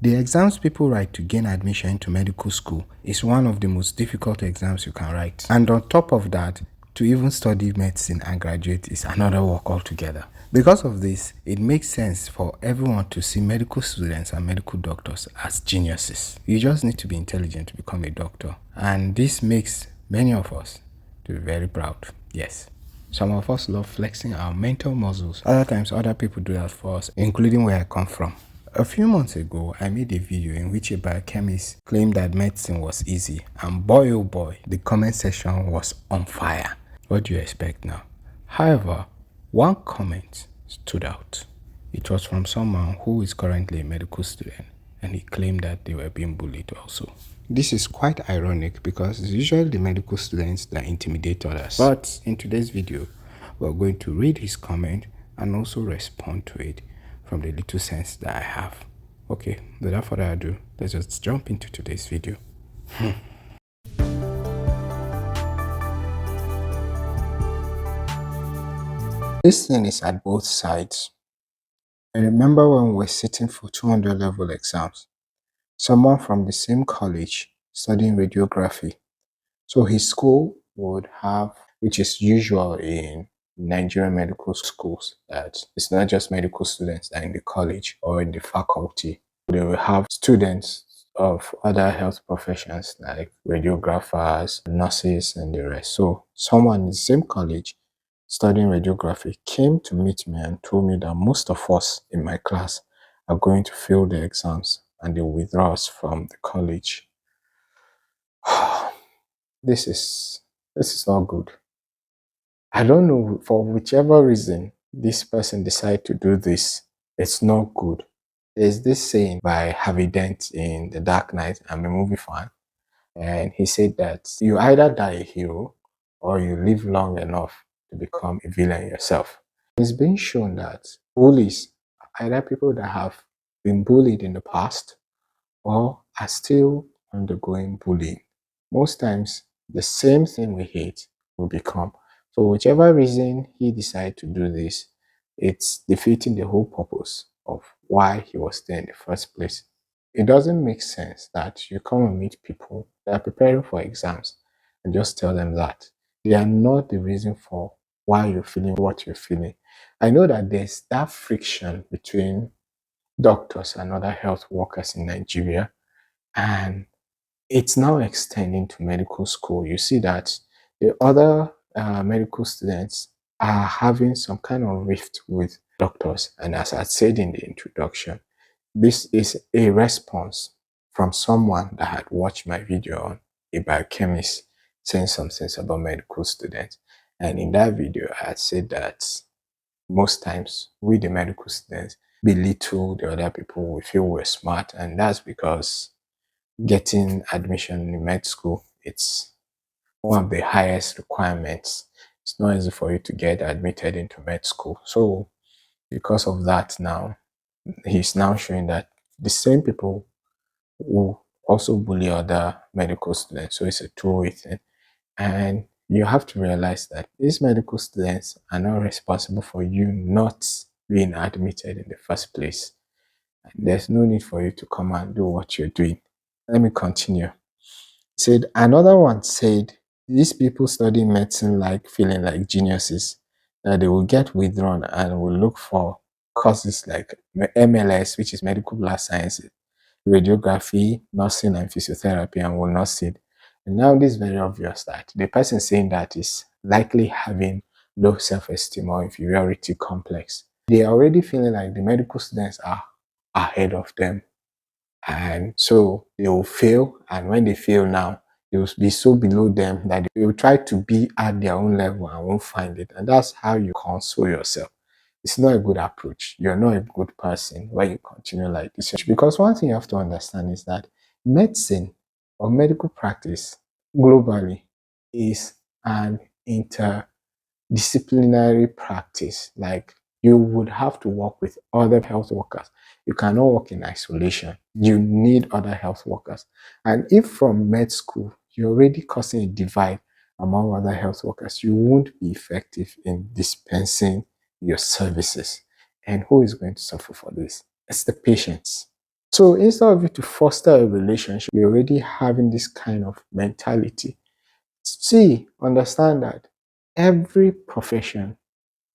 The exams people write to gain admission into medical school is one of the most difficult exams you can write. And on top of that, to even study medicine and graduate is another work altogether. Because of this, it makes sense for everyone to see medical students and medical doctors as geniuses. You just need to be intelligent to become a doctor. And this makes many of us to be very proud. Yes. Some of us love flexing our mental muscles. Other times, other people do that for us, including where I come from. A few months ago, I made a video in which a biochemist claimed that medicine was easy, and boy oh boy, the comment section was on fire. What do you expect now? However, one comment stood out. It was from someone who is currently a medical student, and he claimed that they were being bullied also. This is quite ironic because it's usually the medical students that intimidate others. But in today's video, we're going to read his comment and also respond to it from the little sense that I have. Okay, without further ado, let's just jump into today's video. This thing is at both sides. I remember when we were sitting for 200 level exams, someone from the same college studying radiography. So his school would have, which is usual in Nigerian medical schools, that it's not just medical students that are in the college or in the faculty. They will have students of other health professions like radiographers, nurses, and the rest. So someone in the same college studying radiography came to meet me and told me that most of us in my class are going to fail the exams and they'll withdraw us from the college. This is not good. I don't know, for whichever reason this person decided to do this, it's not good. There's this saying by Harvey Dent in The Dark Knight. I'm a movie fan, and he said that you either die a hero or you live long enough to become a villain yourself. It's been shown that bullies are either people that have been bullied in the past or are still undergoing bullying. Most times, the same thing we hate will become. So whichever reason he decided to do this, it's defeating the whole purpose of why he was there in the first place. It doesn't make sense that you come and meet people that are preparing for exams and just tell them that. They are not the reason for why you're feeling what you're feeling. I know that there's that friction between doctors and other health workers in Nigeria, and it's now extending to medical school. You see that the other medical students are having some kind of rift with doctors. And as I said in the introduction, this is a response from someone that had watched my video on a biochemist saying some things about medical students. And in that video, I had said that most times we, the medical students, belittle the other people. We feel we're smart, and that's because getting admission in med school, it's one of the highest requirements. It's not easy for you to get admitted into med school. So because of that, now he's now showing that the same people will also bully other medical students. So it's a two-way thing. And you have to realize that these medical students are not responsible for you not being admitted in the first place. There's no need for you to come and do what you're doing. Let me continue. He said, another one said, these people studying medicine like feeling like geniuses, that they will get withdrawn and will look for courses like MLS, which is medical blood sciences, radiography, nursing, and physiotherapy, and will not sit. And now this is very obvious that the person saying that is likely having low self-esteem or inferiority complex. They are already feeling like the medical students are ahead of them. And so they will fail. And when they fail now, they will be so below them that they will try to be at their own level and won't find it. And that's how you console yourself. It's not a good approach. You're not a good person when you continue like this. Because one thing you have to understand is that medicine or medical practice globally is an interdisciplinary practice. Like, you would have to work with other health workers. You cannot work in isolation. You need other health workers. And if from med school, you're already causing a divide among other health workers, you won't be effective in dispensing your services. And who is going to suffer for this? It's the patients. So instead of you to foster a relationship, you're already having this kind of mentality. See, understand that every profession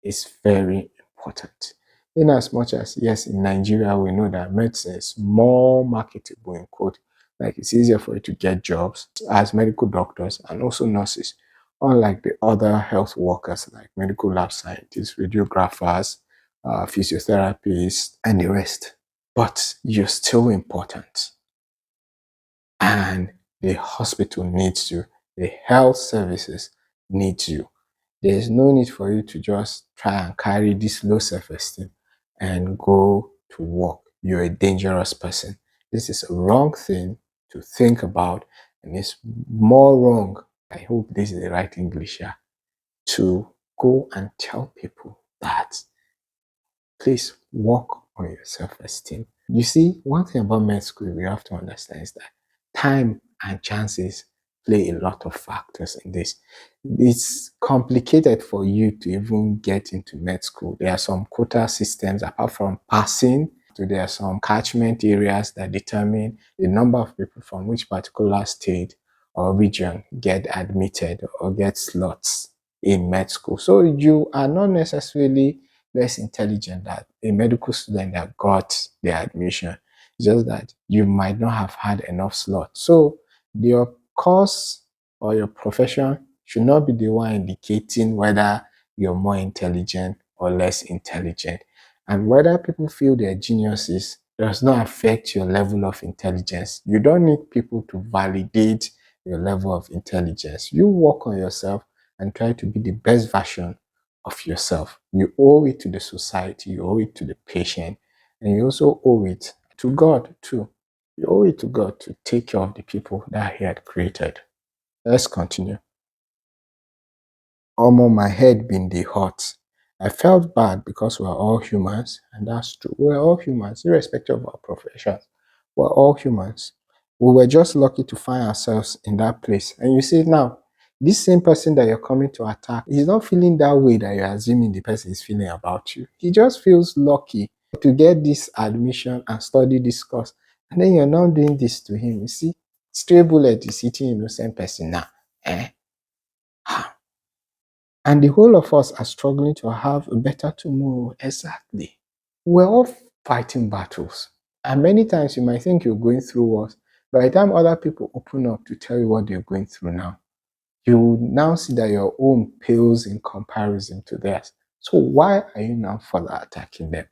is very important. In as much as, yes, in Nigeria, we know that medicine is more marketable, in quote, like it's easier for you to get jobs as medical doctors and also nurses, unlike the other health workers like medical lab scientists, radiographers, physiotherapists, and the rest. But you're still important, and the hospital needs you, the health services need you. There's no need for you to just try and carry this low self-esteem and go to work. You're a dangerous person. This is a wrong thing to think about, and it's more wrong. I hope this is the right English here, to go and tell people that please work on your self-esteem. You see, one thing about med school we have to understand is that time and chances play a lot of factors in this. It's complicated for you to even get into med school. There are some quota systems apart from passing. So there are some catchment areas that determine the number of people from which particular state or region get admitted or get slots in med school. So you are not necessarily less intelligent than a medical student that got the admission. It's just that you might not have had enough slots. So your course or your profession should not be the one indicating whether you're more intelligent or less intelligent. And whether people feel they're geniuses does not affect your level of intelligence. You don't need people to validate your level of intelligence. You work on yourself and try to be the best version of yourself. You owe it to the society, you owe it to the patient, and you also owe it to God too. You owe it to God to take care of the people that He had created. Let's continue. Almost my head been the hot. I felt bad because we're all humans, and that's true. We're all humans, irrespective of our professions. We're all humans. We were just lucky to find ourselves in that place. And you see now, this same person that you're coming to attack, he's not feeling that way that you're assuming the person is feeling about you. He just feels lucky to get this admission and study this course. And then you're not doing this to him. You see, stray bullet is hitting innocent person now. Eh? And the whole of us are struggling to have a better tomorrow. Exactly. We're all fighting battles. And many times you might think you're going through what, by the time other people open up to tell you what they're going through now, you will now see that your own pales in comparison to theirs. So why are you now further attacking them?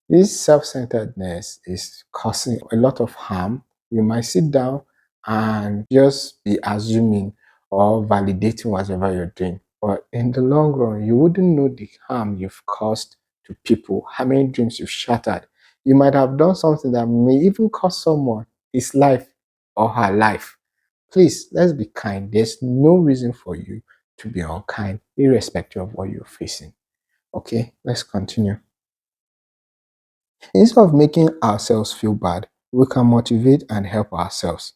This self-centeredness is causing a lot of harm. You might sit down and just be assuming or validating whatever you're doing. But in the long run, you wouldn't know the harm you've caused to people, how many dreams you've shattered. You might have done something that may even cost someone his life or her life. Please, let's be kind. There's no reason for you to be unkind, irrespective of what you're facing. Okay, let's continue. Instead of making ourselves feel bad, we can motivate and help ourselves.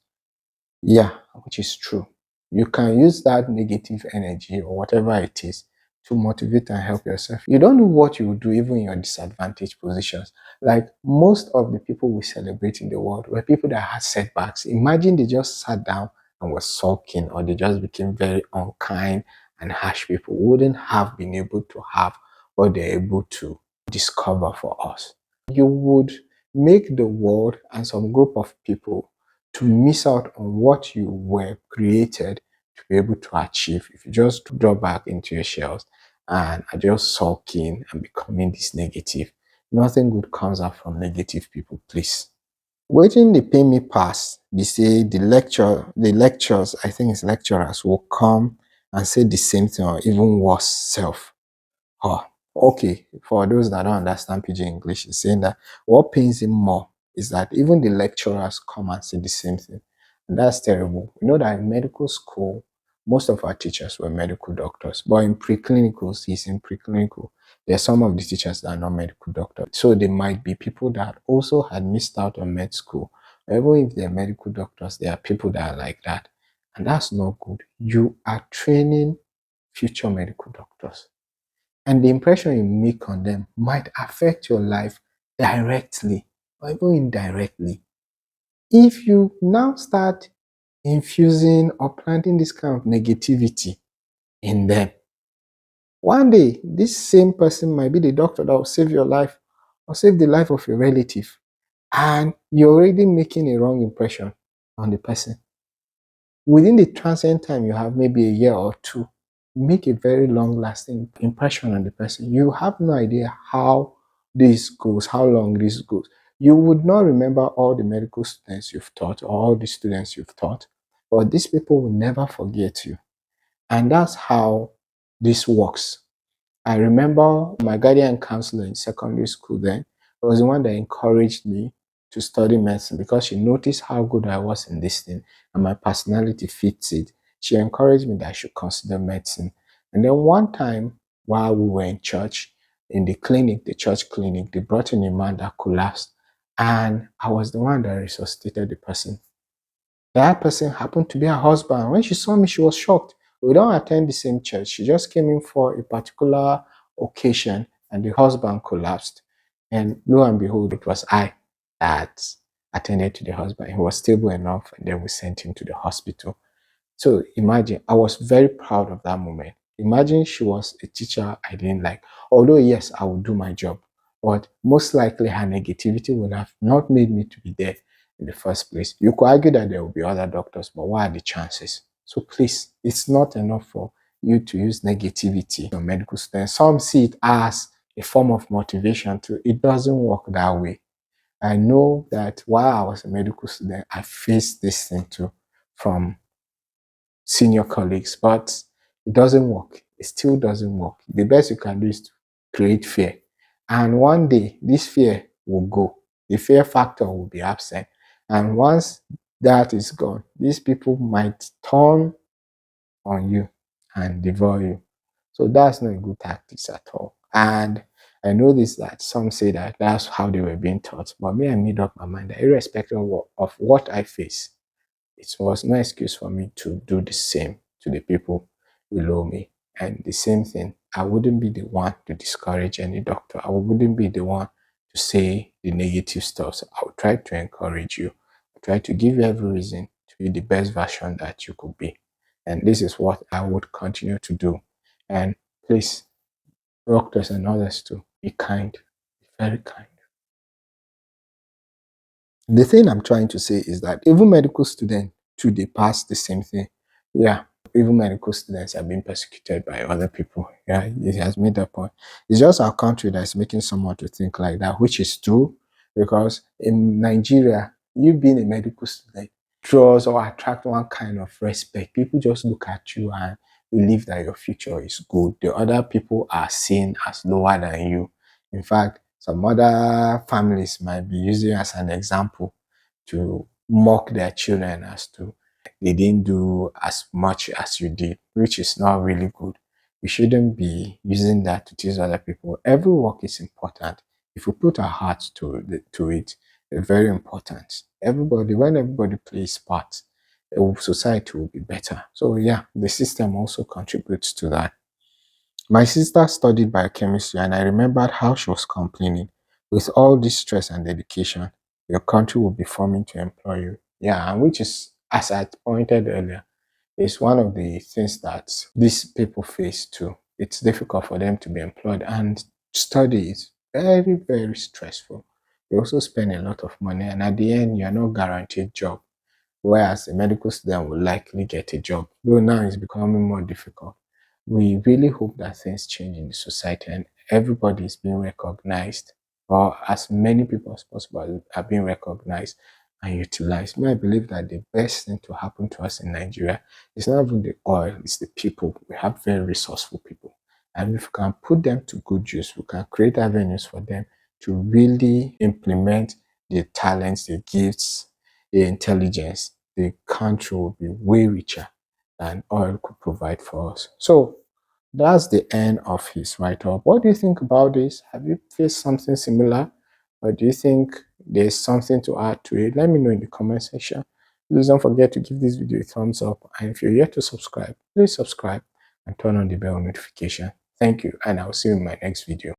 Yeah, which is true. You can use that negative energy or whatever it is to motivate and help yourself. You don't know what you will do even in your disadvantaged positions. Like most of the people we celebrate in the world were people that had setbacks. Imagine they just sat down and were sulking, or they just became very unkind and harsh people. We wouldn't have been able to have what they're able to discover for us. You would make the world and some group of people to miss out on what you were created to be able to achieve if you just drop back into your shells and are just sulking and becoming this negative. Nothing good comes out from negative people, please. Waiting they pay me pass, they say the lectures, I think it's lecturers, will come and say the same thing or even worse self. Oh, okay. For those that don't understand PG English, it's saying that what pains him more is that even the lecturers come and say the same thing. And that's terrible. We know that in medical school, most of our teachers were medical doctors. But in preclinicals, he's in preclinical. There are some of the teachers that are not medical doctors. So they might be people that also had missed out on med school. Even if they're medical doctors, there are people that are like that. And that's not good. You are training future medical doctors. And the impression you make on them might affect your life directly or even indirectly. If you now start infusing or planting this kind of negativity in them, one day this same person might be the doctor that will save your life or save the life of your relative, and you're already making a wrong impression on the person. Within the transient time you have, maybe a year or two, make a very long lasting impression on the person. You have no idea how this goes, how long this goes. You would not remember all the medical students you've taught or all the students you've taught, but these people will never forget you. And that's how this works. I remember my guardian counselor in secondary school then was the one that encouraged me to study medicine because she noticed how good I was in this thing and my personality fits it. She encouraged me that I should consider medicine. And then one time while we were in church, in the clinic, the church clinic, they brought in a man that collapsed. And I was the one that resuscitated the person. That person happened to be her husband. When she saw me, she was shocked. We don't attend the same church. She just came in for a particular occasion and the husband collapsed. And lo and behold, it was I that attended to the husband. He was stable enough, and then we sent him to the hospital. So imagine, I was very proud of that moment. Imagine she was a teacher I didn't like. Although, yes, I would do my job, but most likely her negativity would have not made me to be there in the first place. You could argue that there will be other doctors, but what are the chances? So please, it's not enough for you to use negativity on medical students. Some see it as a form of motivation too. It doesn't work that way. I know that while I was a medical student, I faced this thing too from senior colleagues, but it doesn't work. It still doesn't work. The best you can do is to create fear. And one day, this fear will go. The fear factor will be absent. And once that is gone, these people might turn on you and devour you. So that's not a good tactics at all. And I know this that some say that that's how they were being taught, but me, I made up my mind that irrespective of what I face, it was no excuse for me to do the same to the people below me. And the same thing, I wouldn't be the one to discourage any doctor. I wouldn't be the one to say the negative stuff. So I would try to encourage you. I try to give you every reason to be the best version that you could be. And this is what I would continue to do. And please, doctors and others too, be kind, be very kind. The thing I'm trying to say is that even medical students too, they pass the same thing. Yeah, even medical students are being persecuted by other people. Yeah, it has made that point. It's just our country that's making someone to think like that, which is true, because in Nigeria, you being a medical student draws or attract one kind of respect. People just look at you and believe that your future is good. The other people are seen as lower than you. In fact, some other families might be using as an example to mock their children as to they didn't do as much as you did, which is not really good. We shouldn't be using that to tease other people. Every work is important. If we put our hearts to it, it's very important. When everybody plays part, society will be better. So yeah, the system also contributes to that. My sister studied biochemistry, and I remembered how she was complaining. With all this stress and dedication, your country will be forming to employ you. Yeah, and which is, as I pointed earlier, is one of the things that these people face too. It's difficult for them to be employed, and study is very, very stressful. You also spend a lot of money, and at the end, you're not guaranteed job, whereas a medical student will likely get a job. Though now it's becoming more difficult. We really hope that things change in the society and everybody is being recognized, or as many people as possible are being recognized and utilized. Me, I believe that the best thing to happen to us in Nigeria is not even the oil, it's the people. We have very resourceful people. And if we can put them to good use, we can create avenues for them to really implement the talents, the gifts, the intelligence. The country will be way richer than oil could provide for us. So that's the end of his write-up. What do you think about this? Have you faced something similar? Or do you think there's something to add to it? Let me know in the comment section. Please don't forget to give this video a thumbs up. And if you're yet to subscribe, please subscribe and turn on the bell notification. Thank you, and I'll see you in my next video.